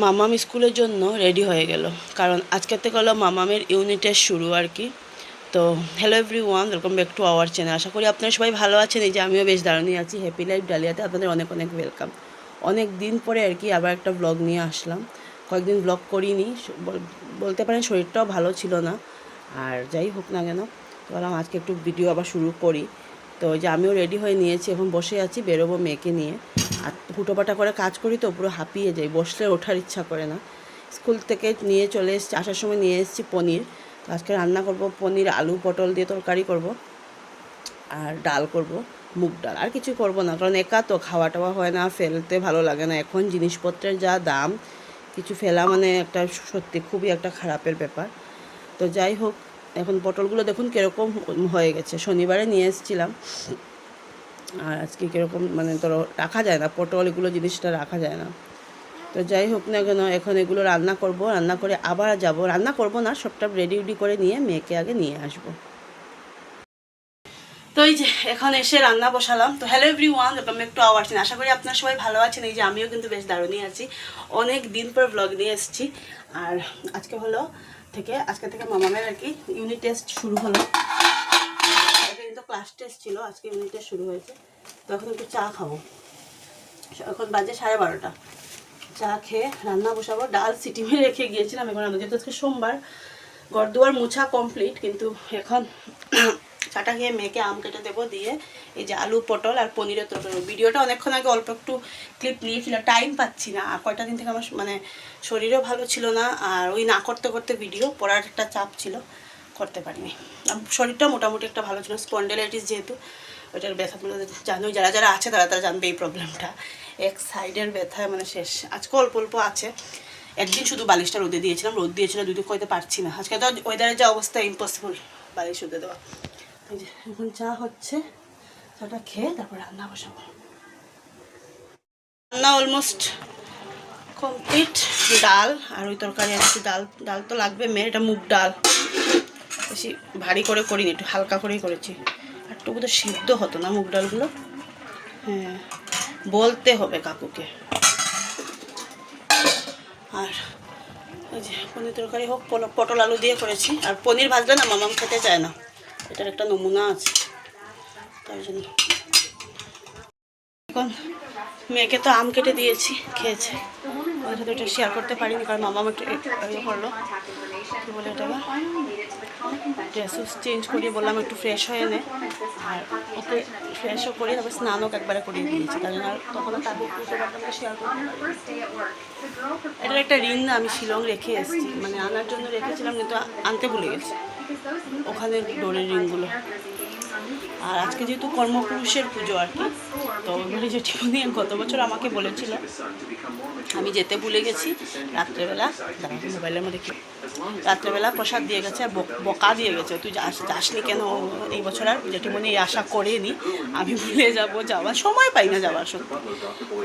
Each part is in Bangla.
মামাম স্কুলের জন্য রেডি হয়ে গেল, কারণ আজকের থেকে হলো মামামের ইউনিট টেস্ট শুরু আর কি। তো hello everyone, welcome back to our channel. আশা করি আপনারা সবাই ভালো আছেন। এই যে আমিও বেশ দারুণই আছি। হ্যাপি লাইফ ডালিয়াতে আপনাদের অনেক অনেক ওয়েলকাম। অনেক দিন পরে আর কি আবার একটা ব্লগ নিয়ে আসলাম। কয়েকদিন ব্লগ করিনি, বলতে পারেন শরীরটাও ভালো ছিল না। আর যাই হোক না কেন, বললাম আজকে একটু ভিডিও আবার শুরু করি। তো ওই যে আমিও রেডি হয়ে নিয়েছি, এখন বসে আছি, বেরোবো মেয়েকে নিয়ে। আর হুটোপাটা করে কাজ করি তো পুরো হাঁপিয়ে যাই, বসলে ওঠার ইচ্ছা করে না। স্কুল থেকে নিয়ে চলে এসেছি, আসার সময় নিয়ে এসেছি পনির। তো আজকে রান্না করব পনির, আলু পটল দিয়ে তরকারি করব, আর ডাল করব, মুগ ডাল। আর কিছু করব না, কারণ একা তো খাওয়া টাওয়া হয় না, ফেলতে ভালো লাগে না। এখন জিনিসপত্রের যা দাম, কিছু ফেলা মানে একটা সত্যি খুবই একটা খারাপের ব্যাপার। তো যাই হোক, এখন পটলগুলো দেখুন কীরকম হয়ে গেছে। শনিবারে নিয়ে এসেছিলাম, আর আজকে কীরকম মানে ধরো রাখা যায় না, পটল এগুলো জিনিসটা রাখা যায় না। তো যাই হোক না কেন, এখন এগুলো রান্না করব, রান্না করে আবার যাব। রান্না করব না, সবটা রেডি করে নিয়ে মেয়েকে আগে নিয়ে আসব। তো এই যে এখন এসে রান্না বসালাম। তো hello everyone, welcome back to our channel. আশা করি আপনারা সবাই ভালো আছেন। এই যে আমিও কিন্তু বেশ দারুণই আছি, অনেক দিন পর ব্লগ নিয়ে এসেছি। আর আজকে থেকে মামামের আর কি ইউনিট টেস্ট শুরু হলো। কিন্তু ক্লাস টেস্ট ছিল, আজকে ইউনিট টেস্ট শুরু হয়েছে। তো এখন একটু চা খাবো, এখন বাজে 12:30। চা খেয়ে রান্না বসাবো। ডাল সিটি মেরে রেখে গিয়েছিলাম, এখন রান্না, যেহেতু আজকে সোমবার, ঘরদুয়ার মোছা কমপ্লিট। কিন্তু এখন চাটা খেয়ে মেয়েকে আম কেটে দেবো, দিয়ে এই যে আলু পটল আর পনিরের তরকারি। ভিডিওটা অনেকক্ষণ আগে অল্প একটু ক্লিপ নিয়েছিলাম, টাইম পাচ্ছি না। আর কয়টা দিন থেকে আমার মানে শরীরও ভালো ছিল না, আর ওই না করতে করতে ভিডিও পড়ার একটা চাপ ছিল, করতে পারিনি। শরীরটা মোটামুটি একটা ভালো ছিল, স্পন্ডেলাইটিস যেহেতু, ওইটার ব্যথা জানোই, যারা যারা আছে তারা তারা জানবে এই প্রবলেমটা। এক সাইডের ব্যথায় মানে শেষ। আজকে অল্প অল্প আছে। একদিন শুধু বালিশটা রোদে দিয়েছিলাম, রোদ দিয়েছিল দুদিন, কইতে পারছি না। আজকে তো ওয়েদারের যে অবস্থা, ইম্পসিবল বালিশ রোদে দেওয়া। এই যে এখন চা হচ্ছে, চাটা খেয়ে তারপর রান্না বসাবো। রান্না অলমোস্ট কমপ্লিট। ডাল আর ওই তরকারি আছে। ডাল তো লাগবে মেয়ের, এটা মুগ ডাল। বেশি ভারী করে করিনি, একটু হালকা করেই করেছি। আর একটু বোধহয় সিদ্ধ হতো না মুগ ডালগুলো। হ্যাঁ, বলতে হবে কাকুকে। আর ওই যে পনির তরকারি হোক, পটল আলু দিয়ে করেছি। আর পনির ভাজলে না মামাম খেতে চায় না, এটার একটা নমুনা আছে, তাই জন্য। এখন মেয়েকে তো আম কেটে দিয়েছি, খেয়েছে। ওদের সাথে ওটা শেয়ার করতে পারিনি, কারণ মামাম একটু ইয়ে করলো, কী বলে এটা, ড্রেস চেঞ্জ করিয়ে বললাম একটু ফ্রেশ হয়ে নে। আর ওকে ফ্রেশও করি, তারপর স্নানও একবারে করিয়ে দিয়েছি, তাই জন্য আর তখন তাদের শেয়ার করতে পারি। এটার একটা রিং না আমি শিলং রেখে এসেছি, মানে আনার জন্য রেখেছিলাম, কিন্তু আনতে ভুলে গেছি ওখানে ডোরের রিংগুলো। আর আজকে যেহেতু কর্মপুরুষের পুজো আর কি, তো বলে যে ঠিকনি গত বছর আমাকে বলেছিল, আমি যেতে ভুলে গেছি। রাত্রেবেলা মোবাইলের মধ্যে রাত্রেবেলা প্রসাদ দিয়ে গেছে, বকা দিয়ে গেছে, তুই যাসনি কেন এই বছর। আর জেঠিমণি এই আশা করেনি আমি ভুলে যাওয়ার সময় পাই না যাওয়ার, সত্যি।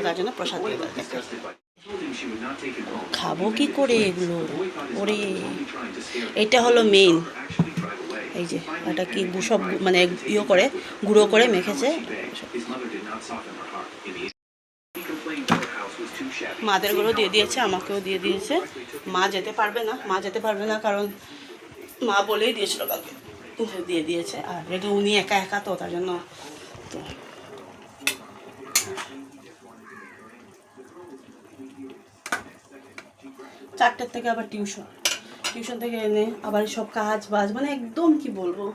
তার জন্য প্রসাদ দিয়ে গেছে। খাবো কি করে এগুলো? ওরে, এটা হলো মেইন। এই যে এটা কি সব মানে ইয়ে করে গুঁড়ো করে মেখেছে। মাদের গুঁড়ো দিয়ে দিয়েছে, আমাকেও দিয়ে দিয়েছে। মা যেতে পারবে না, কারণ মা বলেই দিয়েছিল কালকে, দিয়ে দিয়েছে। আর যেহেতু উনি একা একা তো, তার জন্য। তো চারটের থেকে আবার টিউশন থেকে এনে আবার সব কাজ বাজ, মানে একদম কি বলবো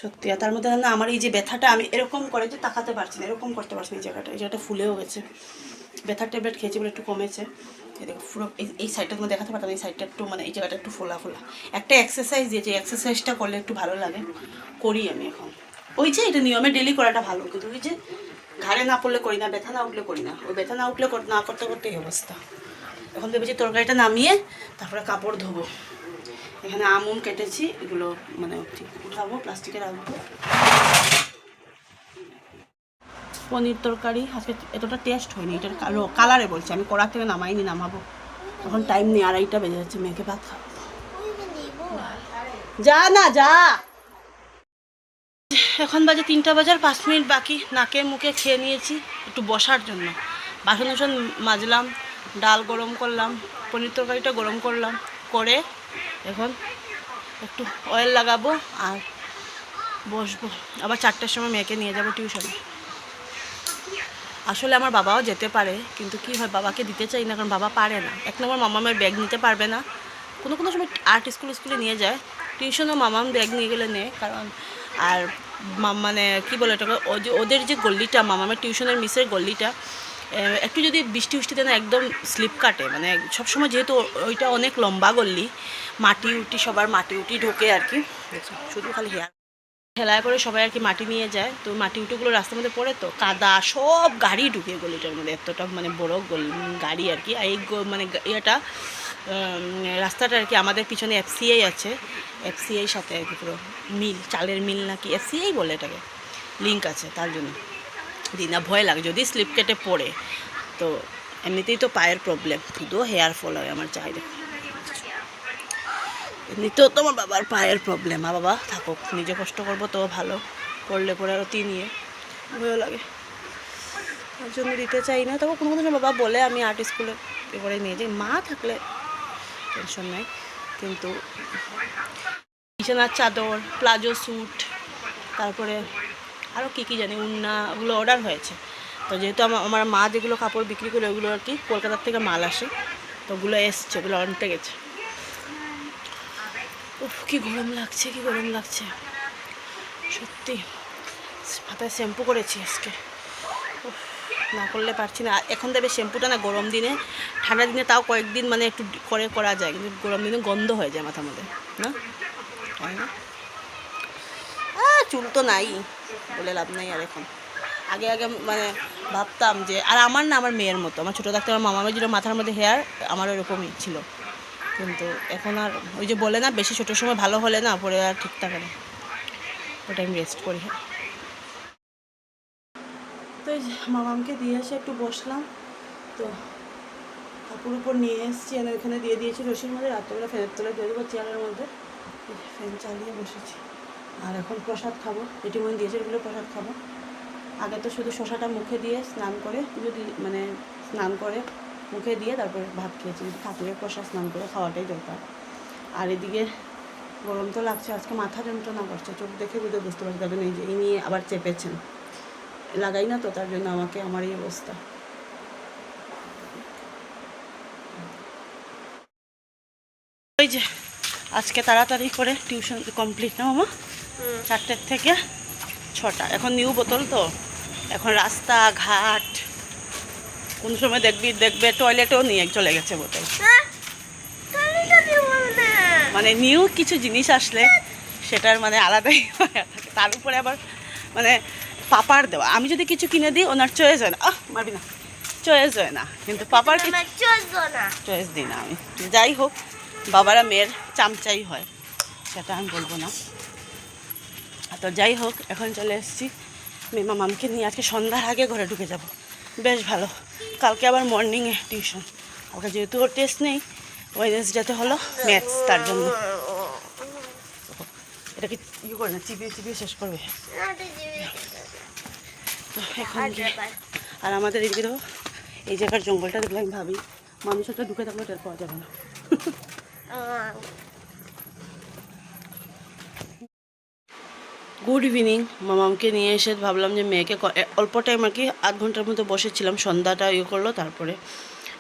সত্যি। আর তার মধ্যে না আমার এই যে ব্যথাটা, আমি এরকম করে যে তাকাতে পারছি না, এরকম করতে পারছি না। এই জায়গাটা ফুলেও গেছে। ব্যথার ট্যাবলেট খেয়েছি বলে একটু কমেছে। পুরো এই সাইডটা তোমার দেখাতে পারতাম, এই সাইডটা একটু মানে এই জায়গাটা একটু ফোলা। একটা এক্সারসাইজ দিয়েছে, এক্সারসাইজটা করলে একটু ভালো লাগে, করি আমি এখন। ওই যে এটা নিয়মে ডেলি করাটা ভালো, কিন্তু ওই যে ঘাড়ে না পড়লে করি না, ব্যথা না উঠলে করি না। ওই ব্যথা না উঠলে না করতে করতে এই অবস্থা। এখন ভেবেছি তরকারিটা নামিয়ে তারপরে কাপড় ধোবো। এখানে আম কেটেছি, এগুলো মানে উঠাবো, প্লাস্টিকে রাখবো। পনির তরকারি আজকে এতটা টেস্ট হয়নি, এটার কালারে বলছি, আমি কড়া থেকে নামাবো। এখন টাইম নেই, 2:30 বেজে যাচ্ছে, মেয়েকে ভাত খাবো। যা এখন বাজে 3টা বাজার 5 মিনিট বাকি। নাকে মুখে খেয়ে নিয়েছি একটু বসার জন্য, বাসন মাজলাম, ডাল গরম করলাম, পনির তরকারিটা গরম করলাম, করে এখন একটু অয়েল লাগাবো আর বসবো। আবার 4টার সময় মেয়েকে নিয়ে যাবো টিউশনে। আসলে আমার বাবাও যেতে পারে, কিন্তু কি হয়, বাবাকে দিতে চাই না, কারণ বাবা পারে না। এক নম্বর মামামের ব্যাগ নিতে পারবে না, কোনো কোনো সময় আর্ট স্কুলে নিয়ে যায়, টিউশনও মামাম ব্যাগ নিয়ে গেলে নেয়, কারণ আর মানে কী বলে ওটাকে, ওদের যে গল্লিটা, মামামের টিউশনের মিসের গল্লিটা, একটু যদি বৃষ্টি উষ্টিতে না একদম স্লিপ কাটে, মানে সবসময় যেহেতু ওইটা অনেক লম্বা গল্লি, মাটি উটি সবার মাটি উটি ঢোকে আর কি, শুধু খালি হেয়ার ঠেলায় করে সবাই আর কি মাটি নিয়ে যায়, তো মাটি উটিগুলো রাস্তার মধ্যে পড়ে, তো কাদা সব গাড়ি ঢুকে গলিটার মধ্যে, এতটা মানে বড় গাড়ি আর কি। আর এই মানে ইয়েটা রাস্তাটা আর কি, আমাদের পিছনে এফসিআই আছে, এফসিআই সাথে আর কি পুরো মিল, চালের মিল নাকি এফসিআই বলে এটাকে, লিঙ্ক আছে, তার জন্য দিনা ভয় লাগে যদি স্লিপ কেটে পড়ে, তো এমনিতেই তো পায়ের প্রবলেম, শুধুও হেয়ার ফল হয় আমার চাহিদা, এমনিতেও তো আমার বাবার পায়ের প্রবলেম। মা বাবা থাকুক, নিজে কষ্ট করবো তো ভালো, পড়লে পরে আরও নিয়ে ভয়ও লাগে, তার জন্য দিতে চাই না। তখন কোনো কোনো বাবা বলে আমি আর্ট স্কুলে এবারে নিয়ে যাই, মা থাকলে টেনশন নাই, কিন্তু বিছানার চাদর, প্লাজো স্যুট, তারপরে আরও কী জানি উন্না, ওগুলো অর্ডার হয়েছে। তো যেহেতু আমার মা যেগুলো কাপড় বিক্রি করে ওগুলো আর কি কলকাতার থেকে মাল আসে, তো ওগুলো এসছে, ওগুলো অনতে গেছে। উফ, কি গরম লাগছে, কি গরম লাগছে সত্যি। মাথায় শ্যাম্পু করেছি আজকে, না করলে পারছি না। এখন দেবে শ্যাম্পুটা না গরম দিনে, ঠান্ডা দিনে তাও কয়েকদিন মানে একটু করে করা যায়, কিন্তু গরম দিনে গন্ধ হয়ে যায় মাথার মধ্যে, না হয় না? চুল তো নাই বলে লাভ নাই আর এখন। আগে আগে মানে ভাবতাম যে, আর আমার না, আমার মেয়ের মতো, আমার ছোটো থাকতে আমার মামামের যেটা মাথার মধ্যে হেয়ার, আমার ওরকমই ছিল, কিন্তু এখন আর ওই যে বলে না, বেশি ছোটোর সময় ভালো হলে না পরে আর ঠিক থাকে না, ওটা আমি রেস্ট করি। তো এই যে মামামকে দিয়ে এসে একটু বসলাম, তো কাপড় উপর নিয়ে এসেছি, আমি ওখানে দিয়ে দিয়েছি রশির মধ্যে, রাত্রেবেলা ফ্যানের তলে দিয়ে দেবো চেয়ারের মধ্যে, ফ্যান চালিয়ে বসেছি। আর এখন প্রসাদ খাবো, যেটি মনে দিয়েছে এগুলো প্রসাদ খাবো। আগে তো শুধু শশাটা মুখে দিয়ে স্নান করে, যদি মানে স্নান করে মুখে দিয়ে তারপরে ভাত খেয়েছি, যদি ঠাকুরের প্রসাদ স্নান করে খাওয়াটাই দরকার। আর এদিকে গরম তো লাগছে, আজকে মাথা যন্ত্রণা করছে, চোখ দেখে বুঝতে পারছি, তার এই যে এই নিয়ে আবার চেপেছেন, লাগাই না তো, তার জন্য আমাকে আমার এই অবস্থা। ওই যে আজকে তাড়াতাড়ি করে টিউশন কমপ্লিট না মামা, 4টের থেকে 6টা। এখন নিউ বোতল তো, এখন রাস্তাঘাট কোন সময় দেখবে টয়লেটেও নিয়ে চলে গেছে বোতল, মানে নিউ কিছু জিনিস আসলে সেটার মানে আলাদাই হয়ে থাকে। তার উপরে আবার মানে পাপার দেওয়া, আমি যদি কিছু কিনে দিই ওনার চয়েস হয় না, মারবি না, চয়েস হয় না, কিন্তু পাপার চয়েস দিই না আমি। যাই হোক, বাবারা মেয়ের চামচাই হয়, সেটা আমি বলবো না। তো যাই হোক, এখন চলে এসেছি মেমা মামকে নিয়ে, আজকে সন্ধ্যার আগে ঘরে ঢুকে যাব, বেশ ভালো। কালকে আবার মর্নিংয়ে টিউশন, ওকে যেহেতু ওর টেস্ট নেই, ওয়েডনেসডেতে হলো ম্যাথস, তার জন্য এটাকে ইয়ে করে না, চিবিয়ে শেষ করবে। তো এখন আর আমাদের এদিকে তো এই জায়গার জঙ্গলটা দেখলে আমি ভাবি মানুষ একটা ঢুকে থাকলে টের পাওয়া যাবে না। Good evening. মামামকে নিয়ে এসে ভাবলাম যে মেয়েকে অল্প টাইম আর কি, আধ ঘন্টার মতো বসেছিলাম, সন্ধ্যাটা ইয়ে করলো, তারপরে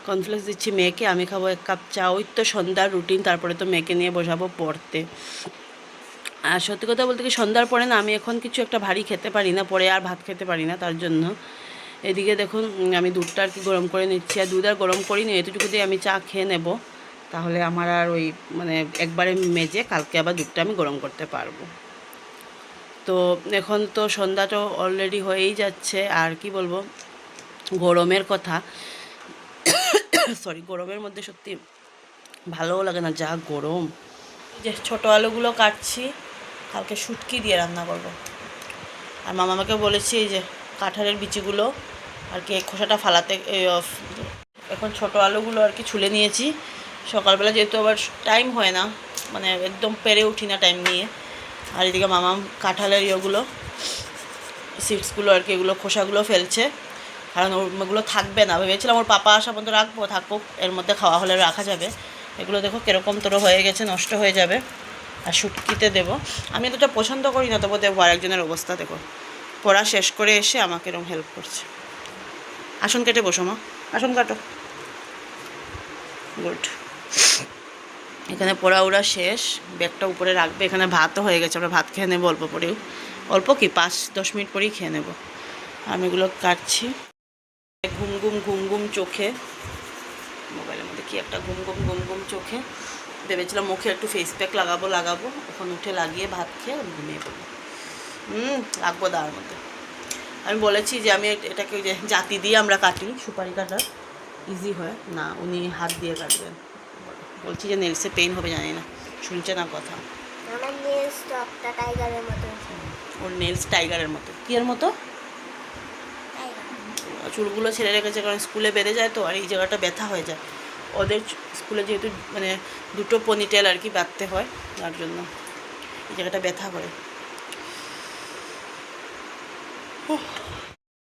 কর্নফ্লেক্স দিচ্ছি মেয়েকে, আমি খাবো 1 কাপ চা, ওই তো সন্ধ্যার রুটিন। তারপরে তো মেয়েকে নিয়ে বসাবো পড়তে। আর সত্যি কথা বলতে কি, সন্ধ্যার পরে না আমি এখন কিছু একটা ভারী খেতে পারি না, পরে আর ভাত খেতে পারি না, তার জন্য এদিকে দেখুন আমি দুধটা আর কি গরম করে নিচ্ছি, আর দুধ আর গরম করিনি, এতটুকু দিয়ে আমি চা খেয়ে নেব, তাহলে আমার আর ওই মানে একবারে মেজে কালকে আবার দুধটা আমি গরম করতে পারবো। তো এখন তো সন্ধ্যাটা অলরেডি হয়েই যাচ্ছে, আর কি বলবো, গরমের কথা, সরি, গরমের মধ্যে সত্যি ভালোও লাগে না, যা গরম। যে ছোটো আলুগুলো কাটছি, কালকে শুটকি দিয়ে রান্না করব। আর মামা আমাকে বলেছি এই যে কাঁঠালের বিচিগুলো আর কি খোসাটা ফালাতে, এখন ছোটো আলুগুলো আর কি ছুলে নিয়েছি। সকালবেলা যেহেতু আবার টাইম হয় না, মানে একদম পেরে উঠি না টাইম নিয়ে। আর এদিকে মামা কাঁঠালের ইয়েগুলো, সিডসগুলো আর কি, এগুলো খোসাগুলো ফেলছে, কারণ ওগুলো থাকবে না, ভেবেছিলাম ওর পাপা আসা পর্যন্ত রাখবো, থাকুক, এর মধ্যে খাওয়া হলে রাখা যাবে। এগুলো দেখো কীরকম তোর হয়ে গেছে, নষ্ট হয়ে যাবে। আর শুটকিতে দেবো, আমি এতটা পছন্দ করি না, তবু দেবো। আরেকজনের অবস্থা দেখো, পড়া শেষ করে এসে আমাকে এরকম হেল্প করছে। আসন কেটে বসো মা, আসন কাটো। গুড। এখানে পোড়া উড়া শেষ, ব্যাগটা উপরে রাখবে। এখানে ভাতও হয়ে গেছে, আমরা ভাত খেয়ে নেবো অল্প পরেও, অল্প কি 5-10 মিনিট পরেই খেয়ে নেবো। আমি এগুলো কাটছি। ঘুম ঘুম ঘুম ঘুম চোখে, মোবাইলের মধ্যে কি একটা ঘুম ঘুম ঘুম ঘুম চোখে। ভেবেছিলাম মুখে একটু ফেস প্যাক লাগাবো, এখন উঠে লাগিয়ে ভাত খেয়ে আমি ঘুমিয়ে পড়বো। লাগবো দাঁড়ার মধ্যে। আমি বলেছি যে আমি এটাকে ওই যে জাতি দিয়ে আমরা কাটি, সুপারি কাটা ইজি হয় না, উনি হাত দিয়ে কাটবেন। বলছি যে নেলসে পেইন হবে, জানি না, শুনছে না কথা। আমার নেলস টপটা টাইগারের মতো। ওর নেলস টাইগারের মতো। কি এর মতো? চুলগুলো ছেড়ে রেখেছে, কারণ স্কুলে বেড়ে যায় তো, আর এই জায়গাটা ব্যথা হয়ে যায় ওদের। স্কুলে যেহেতু মানে দুটো পনিটেল আর কি বাঁধতে হয়, তার জন্য এই জায়গাটা ব্যথা করে।